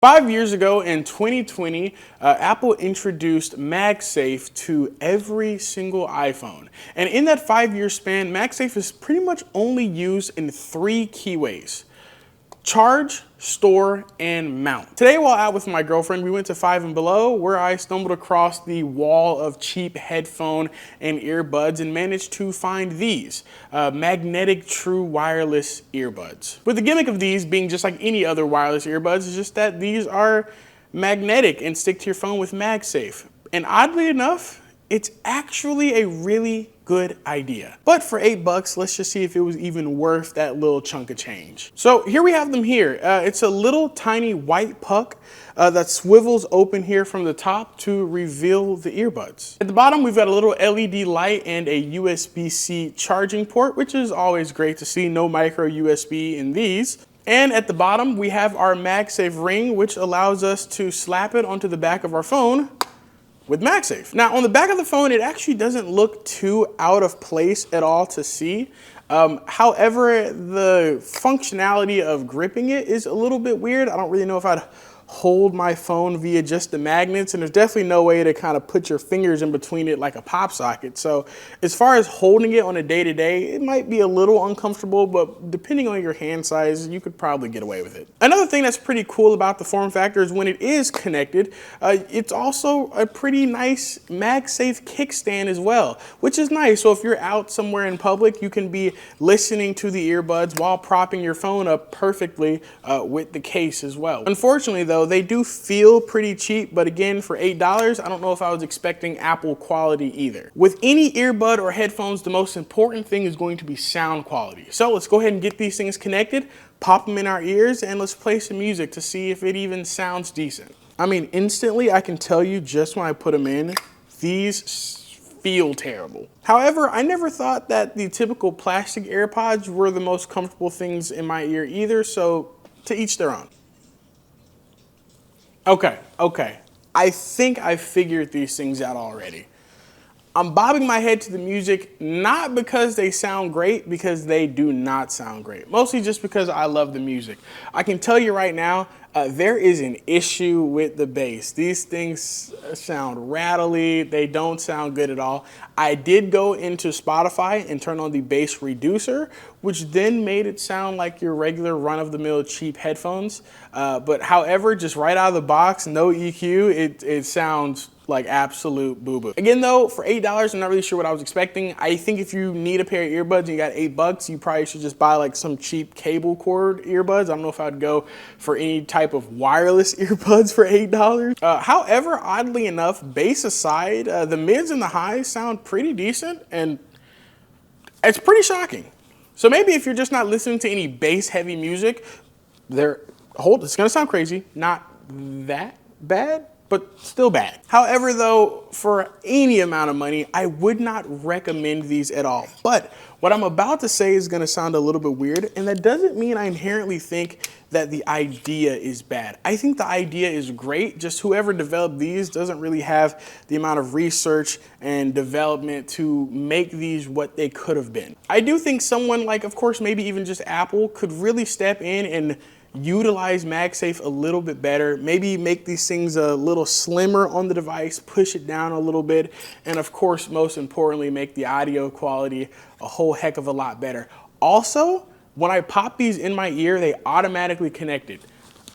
5 years ago in 2020, Apple introduced MagSafe to every single iPhone. And in that 5 year span, MagSafe is pretty much only used in three key ways: charge, store, and mount. Today, while out with my girlfriend, we went to Five and Below, where I stumbled across the wall of cheap headphone and earbuds and managed to find these magnetic true wireless earbuds. With the gimmick of these being just like any other wireless earbuds, is just that these are magnetic and stick to your phone with MagSafe. And oddly enough, it's actually a really good idea. But for $8, let's just see if it was even worth that little chunk of change. So here we have them here. It's a little tiny white puck that swivels open here from the top to reveal the earbuds. At the bottom, we've got a little LED light and a USB-C charging port, which is always great to see. No micro USB in these. And at the bottom, we have our MagSafe ring, which allows us to slap it onto the back of our phone with MagSafe. Now, on the back of the phone, it actually doesn't look too out of place at all to see. However, the functionality of gripping it is a little bit weird. I don't really know if I'd hold my phone via just the magnets, and there's definitely no way to kind of put your fingers in between it like a pop socket. So as far as holding it on a day-to-day, it might be a little uncomfortable, but depending on your hand size, you could probably get away with it. Another thing that's pretty cool about the form factor is when it is connected, it's also a pretty nice MagSafe kickstand as well, which is nice. So if you're out somewhere in public, you can be listening to the earbuds while propping your phone up perfectly with the case as well. Unfortunately though, they do feel pretty cheap, but again, for $8, I don't know if I was expecting Apple quality either. With any earbud or headphones, the most important thing is going to be sound quality. So let's go ahead and get these things connected, pop them in our ears, and let's play some music to see if it even sounds decent. I mean, instantly, I can tell you just when I put them in, these feel terrible. However, I never thought that the typical plastic AirPods were the most comfortable things in my ear either, so to each their own. Okay. I think I figured these things out already. I'm bobbing my head to the music, not because they sound great, because they do not sound great. Mostly just because I love the music. I can tell you right now, there is an issue with the bass. These things sound rattly. They don't sound good at all. I did go into Spotify and turn on the bass reducer, which then made it sound like your regular run-of-the-mill cheap headphones. But however, just right out of the box, no EQ, it sounds like absolute boo-boo. Again though, for $8, I'm not really sure what I was expecting. I think if you need a pair of earbuds and you got $8, you probably should just buy like some cheap cable cord earbuds. I don't know if I'd go for any type of wireless earbuds for $8. However, oddly enough, bass aside, the mids and the highs sound pretty decent, and it's pretty shocking. So maybe if you're just not listening to any bass-heavy music, it's gonna sound crazy, not that bad, but still bad. However though, for any amount of money, I would not recommend these at all. But what I'm about to say is gonna sound a little bit weird, and that doesn't mean I inherently think that the idea is bad. I think the idea is great, just whoever developed these doesn't really have the amount of research and development to make these what they could have been. I do think someone like, of course, maybe even just Apple could really step in and utilize MagSafe a little bit better, maybe make these things a little slimmer on the device, push it down a little bit, and of course, most importantly, make the audio quality a whole heck of a lot better. Also, when I pop these in my ear, they automatically connected.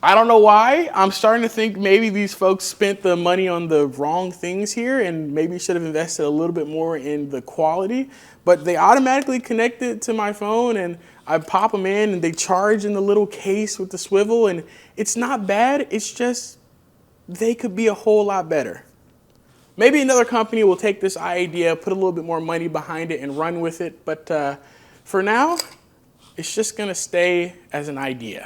I don't know why. I'm starting to think maybe these folks spent the money on the wrong things here and maybe should have invested a little bit more in the quality, but they automatically connected to my phone, and I pop them in and they charge in the little case with the swivel, and it's not bad. It's just they could be a whole lot better. Maybe another company will take this idea, put a little bit more money behind it and run with it, but for now, it's just gonna stay as an idea.